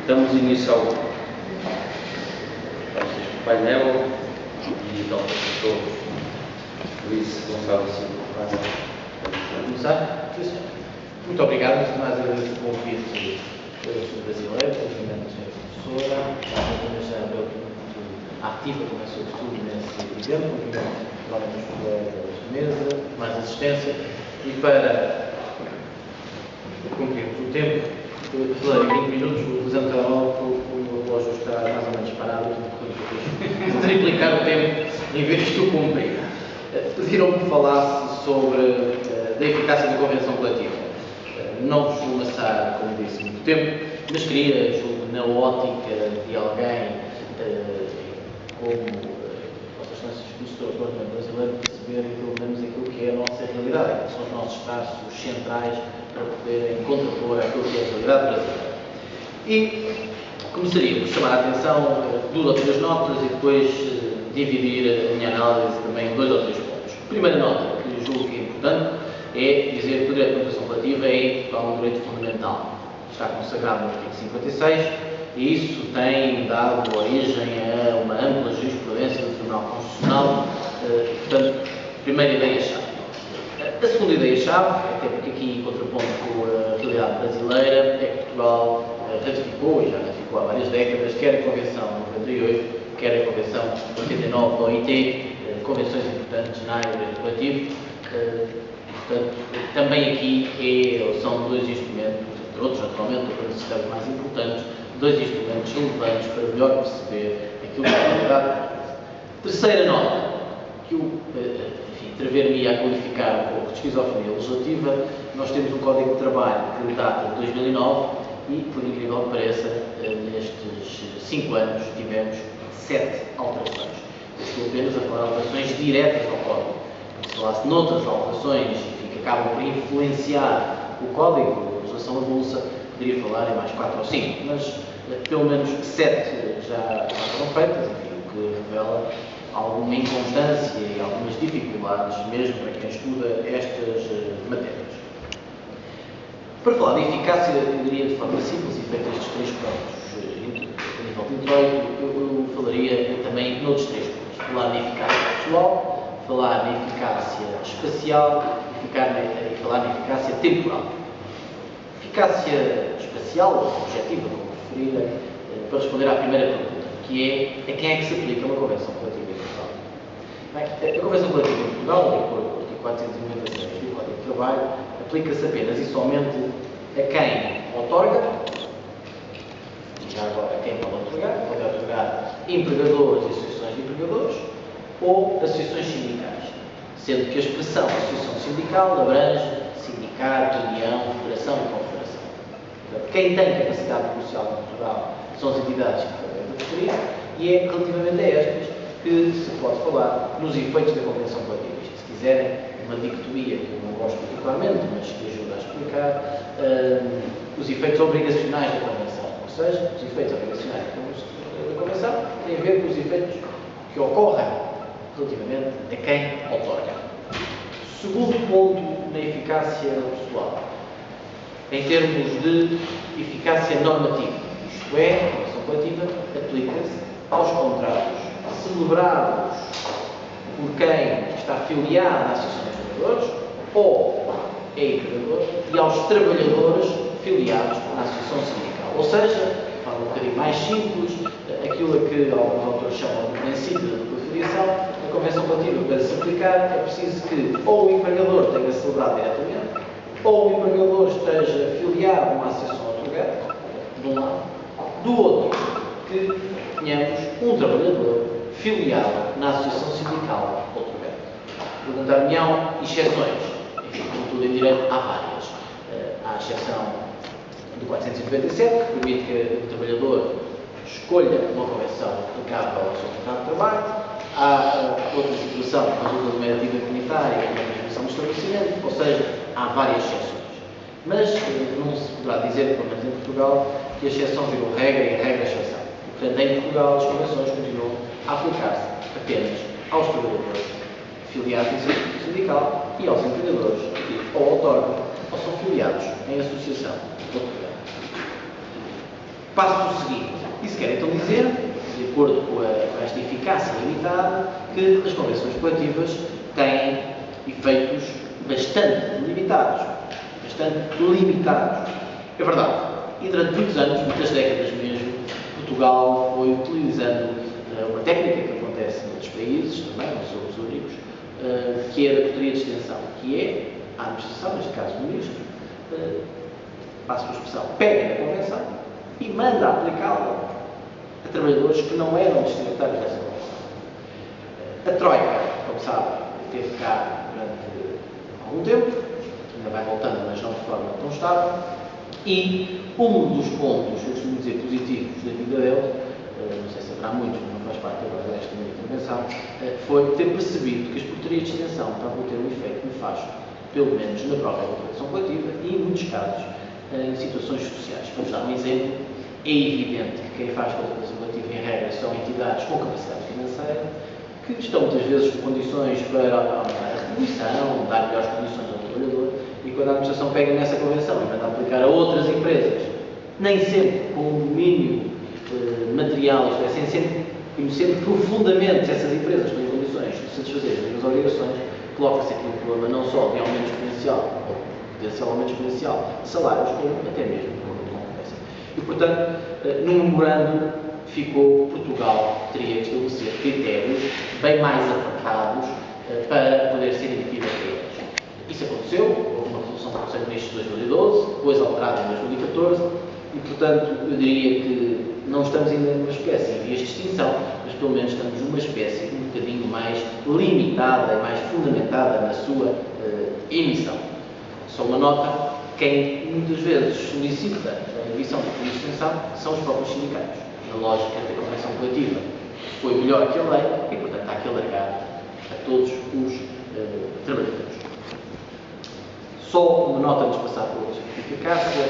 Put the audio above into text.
Damos início ao painel e então professor Luís Gonçalo Silva para começar. Muito obrigado, antes de mais agradeço o convite da brasileira, relativamente à senhora professora, a Ana já é muito ativa também, sobretudo nesse evento, cumprimento provavelmente os colegas de mesa, mais assistência, e para cumprirmos o tempo, falei 20 minutos, usando o telemóvel, o meu relógio está mais ou menos parado, vou triplicar o tempo em vez de o cumprir. Pediram-me que falasse sobre a eficácia da convenção coletiva. Não vos vou amassar, como disse, muito tempo, mas queria, julgo, na ótica de alguém como Vossas Excelências conhecedores do Parlamento brasileiro, perceberem pelo menos aquilo que é a nossa realidade, que são os nossos traços centrais para poderem contrapor aquilo que é a realidade brasileira. E começaria por chamar a atenção duas ou três notas e depois dividir a minha análise também em dois ou três pontos. A primeira nota, que julgo que é importante, é dizer que o direito de convenção coletiva é em Portugal um direito fundamental. Está consagrado no artigo 56 e isso tem dado origem a uma ampla jurisprudência do Tribunal Constitucional. Portanto, primeira ideia-chave. A segunda ideia-chave, até porque aqui contraponto com a realidade brasileira, é que Portugal ratificou, e já ratificou há várias décadas, quer a Convenção 98, quer a Convenção 89 da OIT, convenções importantes na área do direito coletivo. Portanto, também aqui são dois instrumentos, entre outros, naturalmente, para necessidades mais importantes, dois instrumentos relevantes para melhor perceber aquilo que é a realidade. Terceira nota, que atrever-me a qualificar um pouco de esquizofrenia legislativa. Nós temos um Código de Trabalho que data de 2009 e, por incrível que pareça, nestes 5 anos tivemos 7 alterações. Eu estou apenas a falar de alterações diretas ao Código. Se falasse noutras alterações que acabam por influenciar o Código, a legislação avulsa, poderia falar em mais 4 ou 5, mas pelo menos 7 já foram feitas, enfim, o que revela alguma inconstância e algumas dificuldades, mesmo para quem estuda estas matérias. Para falar de eficácia, eu diria de forma simples, e feito estes 3 pontos a nível de introito, eu falaria também noutros 3 pontos. Falar de eficácia pessoal, falar de eficácia espacial e falar de eficácia temporal. Eficácia espacial, ou subjetiva, como preferirem, para responder à primeira pergunta, que é a quem é que se aplica uma convenção coletiva em Portugal. Bem, a convenção coletiva em Portugal, de acordo com o artigo 496 do Código de Trabalho, aplica-se apenas e somente a quem outorga, já agora a quem pode otorgar empregadores e associações de empregadores, ou associações sindicais, sendo que a expressão associação sindical abrange sindicato, união, federação e confederação. Portanto, quem tem capacidade negocial em Portugal são as entidades que acabei de referir, e é relativamente a estas que se pode falar nos efeitos da convenção coletiva. Isto, se quiserem, uma dicotomia que eu não gosto particularmente, mas que ajuda a explicar, os efeitos obrigacionais da convenção. Ou seja, os efeitos obrigacionais da convenção têm a ver com os efeitos que ocorrem relativamente a quem outorga. Segundo ponto na eficácia pessoal, em termos de eficácia normativa, isto é, a convenção coletiva aplica-se aos contratos celebrados por quem está afiliado à Associação de Trabalhadores ou é empregador e aos trabalhadores filiados à Associação Sindical. Ou seja, de forma um bocadinho mais simples, aquilo a que alguns autores chamam de princípio da filiação, a convenção coletiva, para se aplicar, é preciso que ou o empregador tenha celebrado diretamente, ou o empregador esteja afiliado a uma associação outorgante, de um lado, do outro, que tenhamos um trabalhador filiado na associação sindical outorgante. Perguntar-me-ão exceções. Enfim, como tudo em direito, há várias. Há a exceção do 497, que permite que o trabalhador escolha uma convenção aplicável ao seu contrato de trabalho. Há outra situação que resulta de uma diretiva comunitária, que é a transmissão do estabelecimento, ou seja, há várias exceções. Mas não se poderá dizer, pelo menos em Portugal, que a exceção virou regra e a regra a exceção. E, portanto, em Portugal, as convenções continuam a aplicar-se apenas aos trabalhadores filiados em associação sindical e aos empregadores que ou outorgam ou são filiados em associação outorgante. passo o seguinte. Isso quer então dizer, de acordo com esta eficácia limitada, que as convenções coletivas têm efeitos bastante limitados. É verdade. E durante muitos anos, muitas décadas mesmo, Portugal foi utilizando uma técnica que acontece em outros países, também, não sou os únicos, que é a tutoria de extensão, que é a administração, neste caso o ministro, passo a expressão, pega na convenção e manda aplicá-la a trabalhadores que não eram destinatários dessa convenção. A Troika, como sabem, esteve cá durante algum tempo, ainda vai voltando, mas não de forma tão estável, e um dos pontos, eu costumo dizer, positivos da vida dele, não sei se haverá muitos, mas não faz parte agora desta minha intervenção, foi ter percebido que as portarias de extensão estavam a ter um efeito nefasto, pelo menos na própria contratação coletiva e, em muitos casos, em situações sociais. Vamos dar um exemplo. É evidente que quem faz contratação coletiva, em regra, são entidades com capacidade financeira, que estão muitas vezes com condições para aumentar a retribuição, dar melhores condições ao trabalhador, e quando a administração pega nessa convenção e manda aplicar a outras empresas, nem sempre com um domínio material, isto é, sem sempre conhecer profundamente essas empresas têm condições de satisfazer as mesmas obrigações, coloca-se aqui um problema não só de aumento exponencial, ou potencial aumento exponencial de salários, como até mesmo de concorrência. E, portanto, no memorando ficou que Portugal teria que estabelecer critérios bem mais apertados para poder ser emitido a eles. Isso aconteceu, houve uma resolução do Conselho de Ministros de 2012, depois alterada em 2014, e, portanto, eu diria que não estamos ainda numa espécie em vias de extinção, mas pelo menos estamos numa espécie um bocadinho mais limitada e mais fundamentada na sua emissão. Só uma nota, quem muitas vezes solicita a emissão de extensão são os próprios sindicatos, na lógica da convenção coletiva. Foi melhor que a lei e, portanto, há que alargar a todos os trabalhadores. Só uma nota antes de passar por eficácia.